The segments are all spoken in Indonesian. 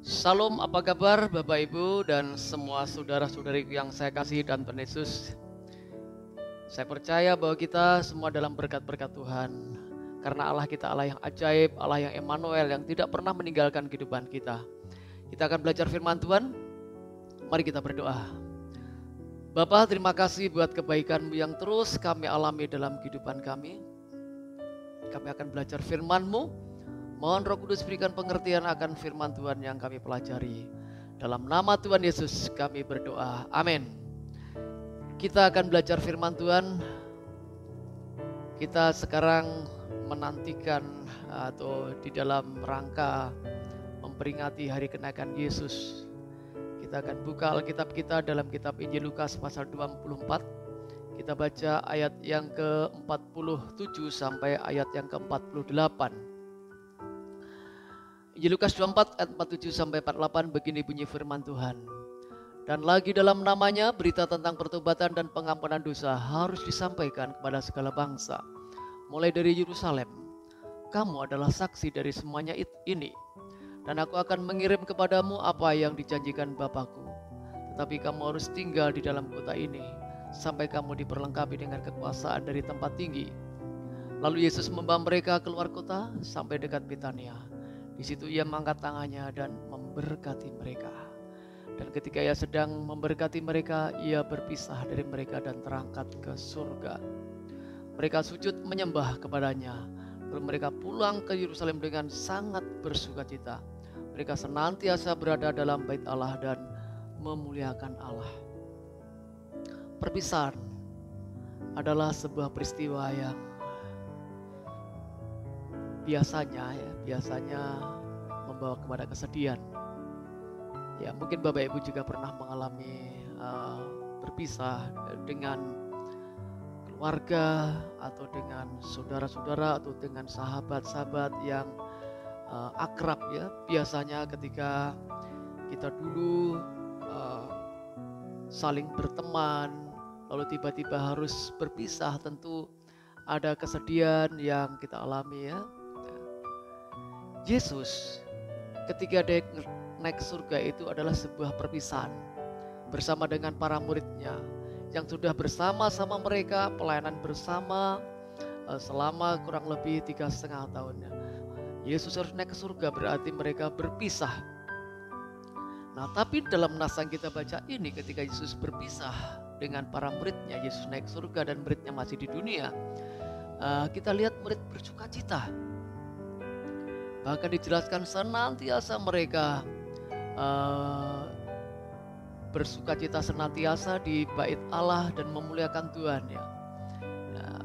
Salam, apa kabar Bapak Ibu dan semua saudara-saudariku yang saya kasih dan Tuhan Yesus. Saya percaya bahwa kita semua dalam berkat-berkat Tuhan. Karena Allah kita Allah yang ajaib, Allah yang Emmanuel, yang tidak pernah meninggalkan kehidupan kita. Kita akan belajar firman Tuhan. Mari kita berdoa. Bapa, terima kasih buat kebaikan-Mu yang terus kami alami dalam kehidupan kami. Kami akan belajar firman-Mu. Mohon Roh Kudus berikan pengertian akan firman Tuhan yang kami pelajari. Dalam nama Tuhan Yesus kami berdoa. Amin. Kita akan belajar firman Tuhan. Kita sekarang menantikan atau di dalam rangka memperingati hari kenaikan Yesus. Kita akan buka Alkitab kita dalam kitab Injil Lukas pasal 24. Kita baca ayat yang ke-47 sampai ayat yang ke-48. Injil Lukas 24 ayat 47 sampai 48 begini bunyi firman Tuhan. Dan lagi dalam namanya berita tentang pertobatan dan pengampunan dosa harus disampaikan kepada segala bangsa. Mulai dari Yerusalem. Kamu adalah saksi dari semuanya ini. Dan aku akan mengirim kepadamu apa yang dijanjikan Bapakku. Tetapi kamu harus tinggal di dalam kota ini sampai kamu diperlengkapi dengan kekuasaan dari tempat tinggi. Lalu Yesus membawa mereka keluar kota sampai dekat Betania. Di situ ia mengangkat tangannya dan memberkati mereka. Dan ketika ia sedang memberkati mereka, ia berpisah dari mereka dan terangkat ke surga. Mereka sujud menyembah kepadanya. Lalu mereka pulang ke Yerusalem dengan sangat bersukacita. Mereka senantiasa berada dalam bait Allah dan memuliakan Allah. Perpisahan adalah sebuah peristiwa yang biasanya membawa kepada kesedihan. Ya, mungkin Bapak Ibu juga pernah mengalami berpisah dengan keluarga atau dengan saudara-saudara atau dengan sahabat-sahabat yang akrab ya. Biasanya ketika kita dulu saling berteman lalu tiba-tiba harus berpisah, tentu ada kesedihan yang kita alami ya. Yesus ketika dia naik surga itu adalah sebuah perpisahan bersama dengan para muridnya yang sudah bersama-sama mereka pelayanan bersama selama kurang lebih 3,5 tahun. Yesus harus naik ke surga, berarti mereka berpisah. Nah, tapi dalam nas yang kita baca ini ketika Yesus berpisah dengan para muridnya, Yesus naik surga dan muridnya masih di dunia, kita lihat murid bersuka cita. Bahkan dijelaskan senantiasa mereka bersuka cita senantiasa di bait Allah dan memuliakan Tuhan ya. Nah,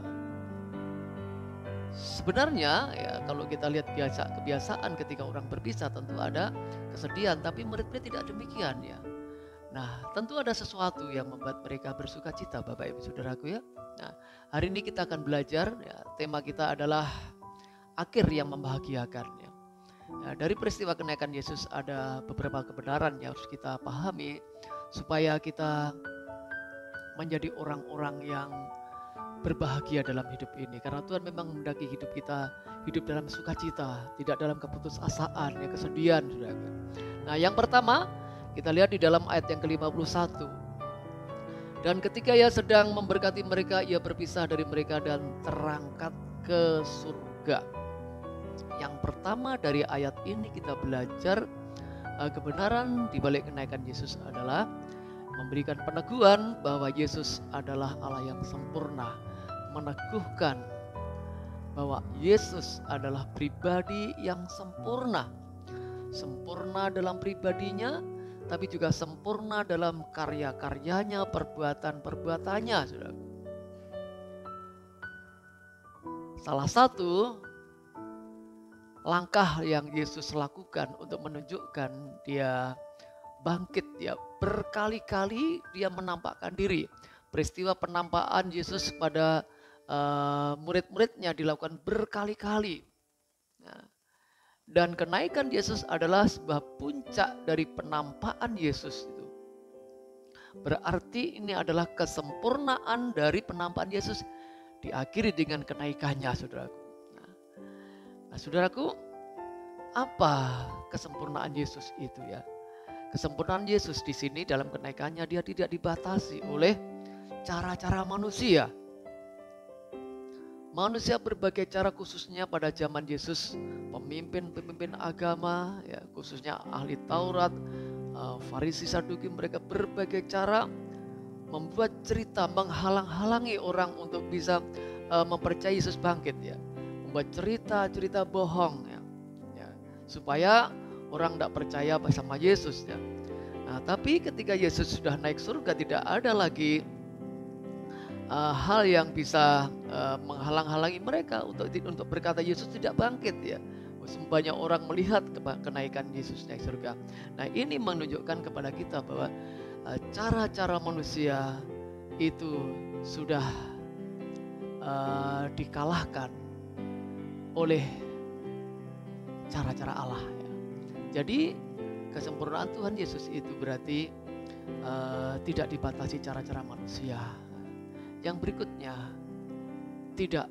sebenarnya ya kalau kita lihat kebiasaan ketika orang berpisah tentu ada kesedihan, tapi murid-murid tidak demikian ya. Nah, tentu ada sesuatu yang membuat mereka bersuka cita Bapak Ibu Saudaraku ya. Nah, hari ini kita akan belajar ya, tema kita adalah akhir yang membahagiakan ya. Nah, dari peristiwa kenaikan Yesus ada beberapa kebenaran yang harus kita pahami supaya kita menjadi orang-orang yang berbahagia dalam hidup ini. Karena Tuhan memang menghendaki hidup kita hidup dalam sukacita, tidak dalam keputusasaan, ya kesedihan. Saudara. Nah, yang pertama kita lihat di dalam ayat yang ke-51. Dan ketika ia sedang memberkati mereka, ia berpisah dari mereka dan terangkat ke surga. Yang pertama dari ayat ini kita belajar kebenaran di balik kenaikan Yesus adalah memberikan peneguhan bahwa Yesus adalah Allah yang sempurna, meneguhkan bahwa Yesus adalah pribadi yang sempurna, sempurna dalam pribadinya, tapi juga sempurna dalam karya-karyanya, perbuatan-perbuatannya. Saudara. Salah satu langkah yang Yesus lakukan untuk menunjukkan dia bangkit, dia berkali-kali dia menampakkan diri. Peristiwa penampakan Yesus pada murid-muridnya dilakukan berkali-kali. Nah, dan kenaikan Yesus adalah sebuah puncak dari penampakan Yesus itu. Berarti ini adalah kesempurnaan dari penampakan Yesus diakhiri dengan kenaikannya, saudaraku. Nah, saudaraku, Apa kesempurnaan Yesus itu ya? Kesempurnaan Yesus di sini dalam kenaikannya dia tidak dibatasi oleh cara-cara manusia. Manusia berbagai cara, khususnya pada zaman Yesus, pemimpin-pemimpin agama, ya, khususnya ahli Taurat, Farisi, Saduki, mereka berbagai cara membuat cerita menghalang-halangi orang untuk bisa mempercayai Yesus bangkit ya. Membuat cerita-cerita bohong ya, supaya orang tidak percaya sama Yesus ya. Nah, tapi ketika Yesus sudah naik surga, tidak ada lagi hal yang bisa menghalang-halangi mereka untuk berkata Yesus tidak bangkit ya. Banyak orang melihat kenaikan Yesus naik surga. Nah, ini menunjukkan kepada kita bahwa cara-cara manusia itu sudah dikalahkan oleh cara-cara Allah ya. Jadi kesempurnaan Tuhan Yesus itu berarti tidak dibatasi cara-cara manusia. Yang berikutnya, tidak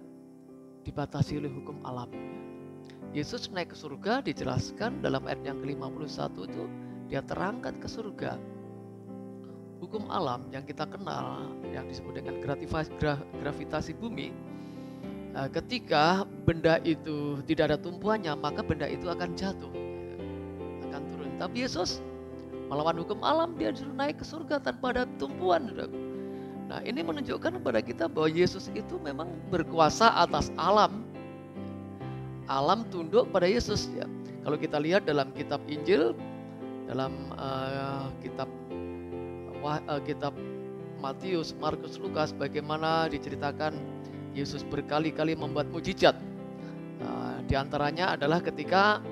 dibatasi oleh hukum alam. Yesus naik ke surga dijelaskan dalam ayat yang ke-51 itu, dia terangkat ke surga. Hukum alam yang kita kenal, yang disebut dengan gravitasi bumi, ketika benda itu tidak ada tumpuannya, maka benda itu akan jatuh, akan turun. Tapi Yesus melawan hukum alam, dia disuruh naik ke surga tanpa ada tumpuan. Nah, ini menunjukkan kepada kita bahwa Yesus itu memang berkuasa atas alam. Alam tunduk pada Yesus ya. Kalau kita lihat dalam kitab Injil, dalam kitab Matius, Markus, Lukas, bagaimana diceritakan Yesus berkali-kali membuat mujizat. Di antaranya adalah ketika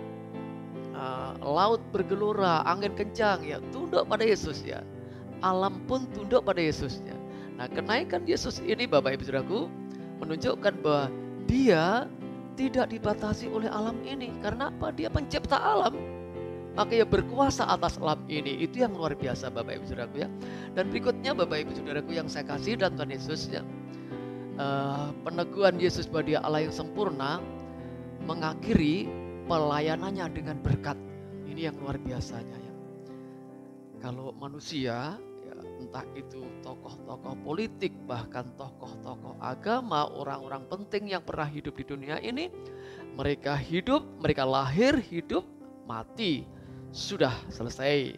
laut bergelora, angin kencang ya, tunduk pada Yesus ya. Alam pun tunduk pada Yesus ya. Nah, kenaikan Yesus ini Bapak Ibu Saudaraku menunjukkan bahwa dia tidak dibatasi oleh alam ini. Karena apa? Dia pencipta alam. Maka dia berkuasa atas alam ini. Itu yang luar biasa Bapak Ibu Saudaraku ya. Dan berikutnya Bapak Ibu Saudaraku yang saya kasih dan Tuhan Yesus ya, peneguhan Yesus bahwa dia Allah yang sempurna mengakhiri pelayanannya dengan berkat. Ini yang luar biasanya ya. Kalau manusia, entah itu tokoh-tokoh politik, bahkan tokoh-tokoh agama, orang-orang penting yang pernah hidup di dunia ini, mereka hidup, mereka lahir, hidup, mati, sudah selesai.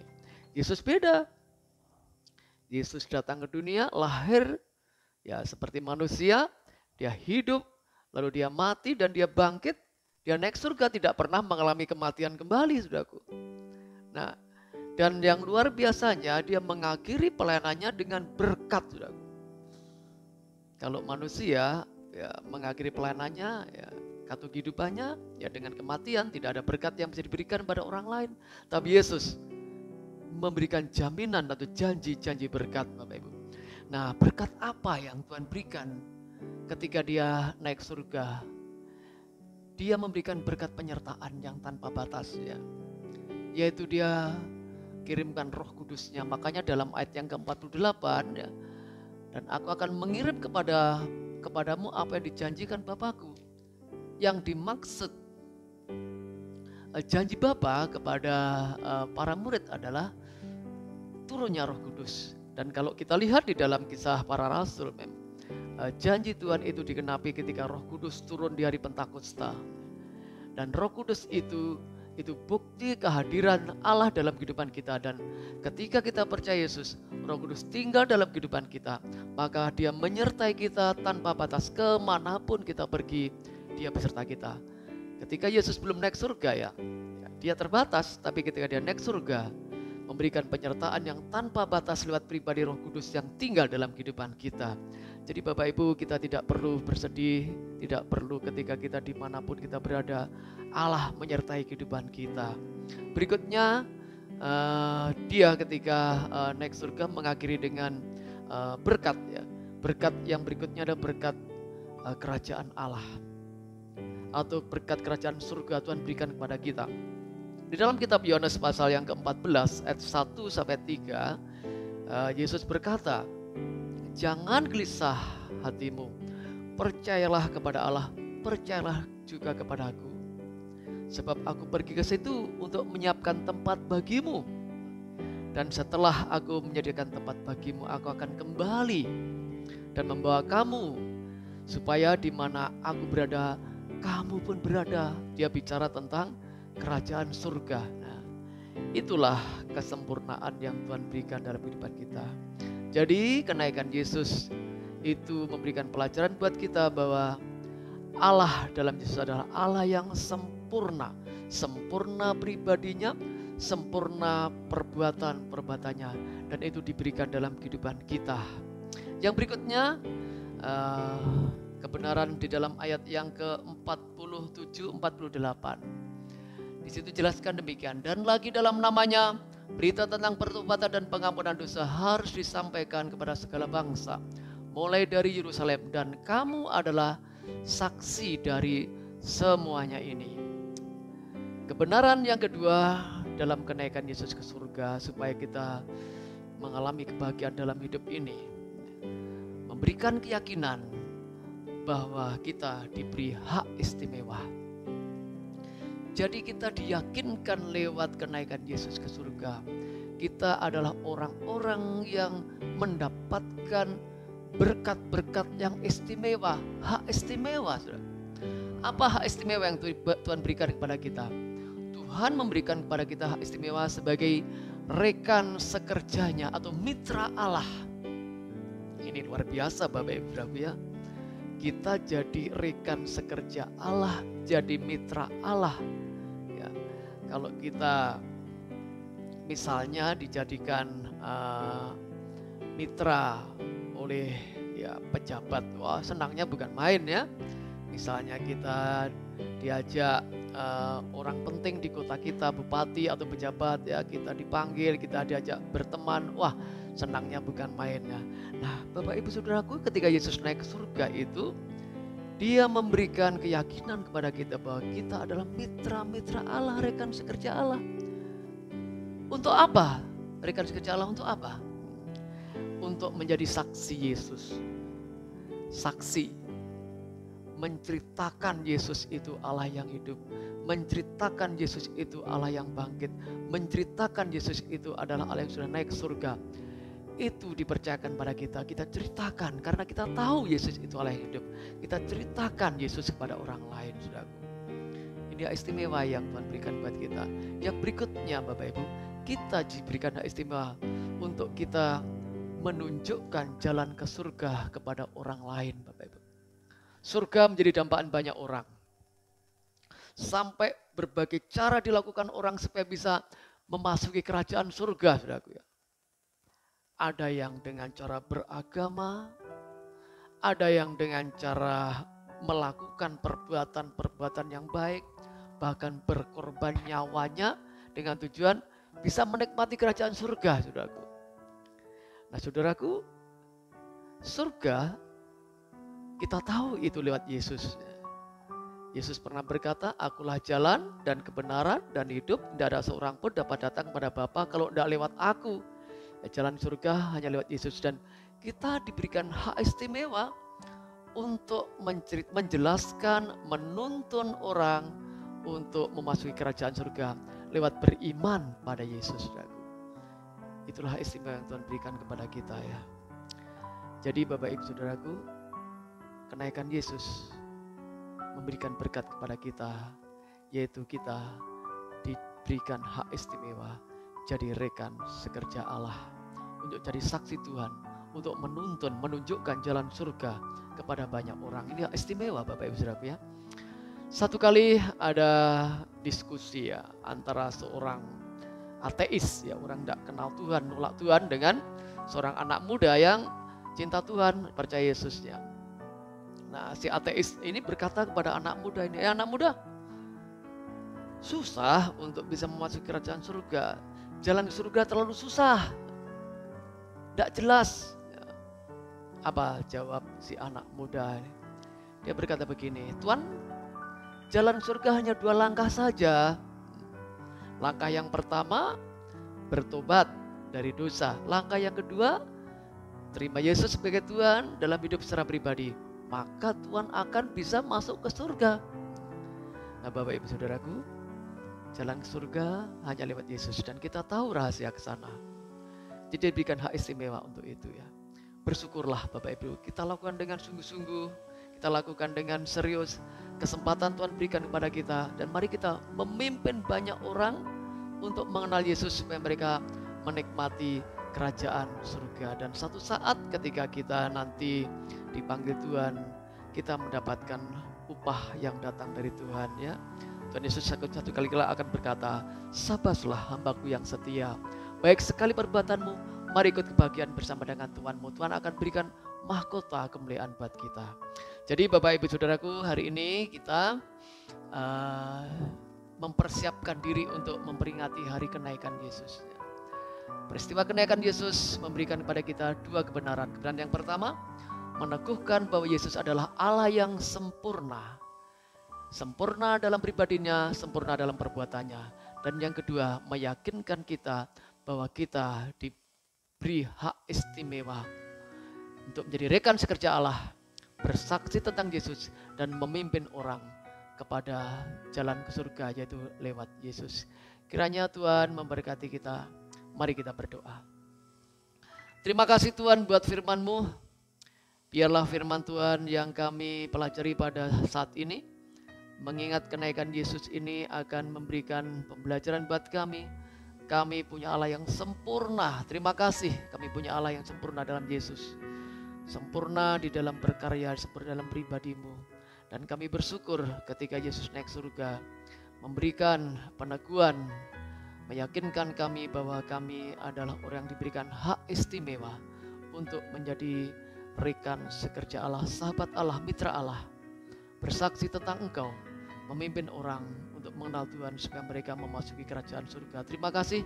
Yesus beda. Yesus datang ke dunia, lahir ya seperti manusia, dia hidup, lalu dia mati dan dia bangkit, dia naik surga, tidak pernah mengalami kematian kembali, saudaraku. Nah, dan yang luar biasanya dia mengakhiri pelayanannya dengan berkat, saudaraku. Kalau manusia ya mengakhiri pelayanannya ya atau kehidupannya ya dengan kematian, tidak ada berkat yang bisa diberikan pada orang lain. Tapi Yesus memberikan jaminan atau janji-janji berkat, Bapak Ibu. Nah, berkat apa yang Tuhan berikan ketika dia naik surga? Dia memberikan berkat penyertaan yang tanpa batas ya. Yaitu dia kirimkan Roh Kudusnya. Makanya dalam ayat yang ke-48 ya, dan aku akan mengirim kepadamu apa yang dijanjikan Bapakku. Yang dimaksud janji Bapa kepada para murid adalah turunnya Roh Kudus. Dan kalau kita lihat di dalam Kisah Para Rasul, janji Tuhan itu digenapi ketika Roh Kudus turun di hari Pentakosta. Dan Roh Kudus itu bukti kehadiran Allah dalam kehidupan kita. Dan ketika kita percaya Yesus, Roh Kudus tinggal dalam kehidupan kita, maka dia menyertai kita tanpa batas. Kemanapun kita pergi, dia beserta kita. Ketika Yesus belum naik surga ya, dia terbatas. Tapi ketika dia naik surga, memberikan penyertaan yang tanpa batas lewat pribadi Roh Kudus yang tinggal dalam kehidupan kita. Jadi Bapak Ibu, kita tidak perlu bersedih, tidak perlu ketika kita dimanapun kita berada, Allah menyertai kehidupan kita. Berikutnya, dia ketika naik surga mengakhiri dengan berkat ya. Berkat yang berikutnya ada berkat kerajaan Allah, atau berkat kerajaan surga Tuhan berikan kepada kita. Di dalam kitab Yohanes pasal yang ke-14 ayat 1 sampai 3, Yesus berkata, jangan gelisah hatimu, percayalah kepada Allah, percayalah juga kepada aku. Sebab aku pergi ke situ untuk menyiapkan tempat bagimu. Dan setelah aku menyediakan tempat bagimu, aku akan kembali dan membawa kamu, supaya di mana aku berada, kamu pun berada. Dia bicara tentang kerajaan surga. Nah, itulah kesempurnaan yang Tuhan berikan dalam kehidupan kita. Jadi kenaikan Yesus itu memberikan pelajaran buat kita bahwa Allah dalam Yesus adalah Allah yang sempurna. Sempurna pribadinya, sempurna perbuatan-perbuatannya. Dan itu diberikan dalam kehidupan kita. Yang berikutnya, kebenaran di dalam ayat yang ke-47-48. Di situ jelaskan demikian. Dan lagi dalam namanya, berita tentang pertobatan dan pengampunan dosa harus disampaikan kepada segala bangsa, mulai dari Yerusalem, dan kamu adalah saksi dari semuanya ini. Kebenaran yang kedua dalam kenaikan Yesus ke surga, supaya kita mengalami kebahagiaan dalam hidup ini, memberikan keyakinan bahwa kita diberi hak istimewa. Jadi kita diyakinkan lewat kenaikan Yesus ke surga, kita adalah orang-orang yang mendapatkan berkat-berkat yang istimewa, hak istimewa. Apa hak istimewa yang Tuhan berikan kepada kita? Tuhan memberikan kepada kita hak istimewa sebagai rekan sekerjanya atau mitra Allah. Ini luar biasa Bapak Ibu Saudaraku ya. Kita jadi rekan sekerja Allah, jadi mitra Allah. Ya, kalau kita misalnya dijadikan mitra oleh ya pejabat, wah senangnya bukan main ya. Misalnya kita diajak orang penting di kota kita, bupati atau pejabat ya, kita dipanggil, kita diajak berteman, wah senangnya bukan main ya. Nah Bapak Ibu Saudaraku, ketika Yesus naik ke surga itu, Dia memberikan keyakinan kepada kita bahwa kita adalah mitra-mitra Allah, rekan sekerja Allah. Untuk apa? Rekan sekerja Allah untuk apa? Untuk menjadi saksi Yesus. Saksi. Menceritakan Yesus itu Allah yang hidup. Menceritakan Yesus itu Allah yang bangkit. Menceritakan Yesus itu adalah Allah yang sudah naik ke surga. Itu dipercayakan pada kita. Kita ceritakan karena kita tahu Yesus itu Allah yang hidup. Kita ceritakan Yesus kepada orang lain, saudaraku. Ini hak istimewa yang Tuhan berikan buat kita. Yang berikutnya Bapak Ibu, kita diberikan hak istimewa untuk kita menunjukkan jalan ke surga kepada orang lain, Bapak Ibu. Surga menjadi dambaan banyak orang. Sampai berbagai cara dilakukan orang supaya bisa memasuki kerajaan surga, saudaraku ya. Ada yang dengan cara beragama, ada yang dengan cara melakukan perbuatan-perbuatan yang baik, bahkan berkorban nyawanya dengan tujuan bisa menikmati kerajaan surga, saudaraku. Nah, saudaraku, surga kita tahu itu lewat Yesus. Yesus pernah berkata, akulah jalan dan kebenaran dan hidup. Tidak ada seorang pun dapat datang kepada Bapa kalau tidak lewat aku. Ya, jalan surga hanya lewat Yesus. Dan kita diberikan hak istimewa untuk menjelaskan, menuntun orang untuk memasuki kerajaan surga lewat beriman pada Yesus. Itulah istimewa yang Tuhan berikan kepada kita ya. Jadi Bapak Ibu Saudaraku, kenaikan Yesus memberikan berkat kepada kita, yaitu kita diberikan hak istimewa jadi rekan sekerja Allah, untuk jadi saksi Tuhan, untuk menuntun, menunjukkan jalan surga kepada banyak orang. Ini hak istimewa Bapak Ibu Saudaraku ya. Satu kali ada diskusi ya antara seorang ateis ya, orang tidak kenal Tuhan, nolak Tuhan, dengan seorang anak muda yang cinta Tuhan, percaya Yesusnya. Nah, si ateis ini berkata kepada anak muda ini, anak muda, susah untuk bisa memasuki kerajaan surga. Jalan ke surga terlalu susah, tidak jelas. Apa jawab si anak muda ini? Dia berkata begini, Tuhan, jalan surga hanya 2 langkah saja. Langkah yang pertama, bertobat dari dosa. Langkah yang kedua, terima Yesus sebagai Tuhan dalam hidup secara pribadi. Maka Tuhan akan bisa masuk ke surga. Nah Bapak Ibu Saudaraku, Jalan ke surga hanya lewat Yesus, dan kita tahu rahasia ke sana. Jadi diberikan hak istimewa untuk itu ya. Bersyukurlah Bapak Ibu, kita lakukan dengan sungguh-sungguh, kita lakukan dengan serius. Kesempatan Tuhan berikan kepada kita, dan mari kita memimpin banyak orang untuk mengenal Yesus supaya mereka menikmati kerajaan surga. Dan satu saat ketika kita nanti dipanggil Tuhan, kita mendapatkan upah yang datang dari Tuhan ya. Tuhan Yesus satu kali akan berkata, "Sabaslah hambaku yang setia. Baik sekali perbuatanmu, mari ikut kebahagiaan bersama dengan Tuhanmu." Tuhan akan berikan mahkota kemuliaan buat kita. Jadi Bapak Ibu Saudaraku, hari ini kita mempersiapkan diri untuk memperingati hari kenaikan Yesus. Peristiwa kenaikan Yesus memberikan kepada kita dua kebenaran. Kebenaran yang pertama, meneguhkan bahwa Yesus adalah Allah yang sempurna. Sempurna dalam pribadinya, sempurna dalam perbuatannya. Dan yang kedua, meyakinkan kita bahwa kita diberi hak istimewa untuk menjadi rekan sekerja Allah, bersaksi tentang Yesus, dan memimpin orang kepada jalan ke surga, yaitu lewat Yesus. Kiranya Tuhan memberkati kita. Mari kita berdoa. Terima kasih Tuhan buat firman-Mu. Biarlah firman Tuhan yang kami pelajari pada saat ini, mengingat kenaikan Yesus ini akan memberikan pembelajaran buat kami. Kami punya Allah yang sempurna. Terima kasih, kami punya Allah yang sempurna dalam Yesus. Sempurna di dalam berkarya, sempurna dalam pribadi-Mu. Dan kami bersyukur ketika Yesus naik surga, memberikan peneguhan, meyakinkan kami bahwa kami adalah orang yang diberikan hak istimewa untuk menjadi rekan sekerja Allah, sahabat Allah, mitra Allah, bersaksi tentang Engkau, memimpin orang untuk mengenal Tuhan supaya mereka memasuki kerajaan surga. Terima kasih,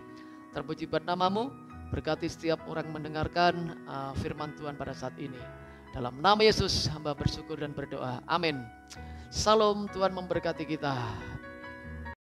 terpuji buat nama-Mu. Berkati setiap orang mendengarkan firman Tuhan pada saat ini. Dalam nama Yesus hamba bersyukur dan berdoa. Amin. Salam, Tuhan memberkati kita.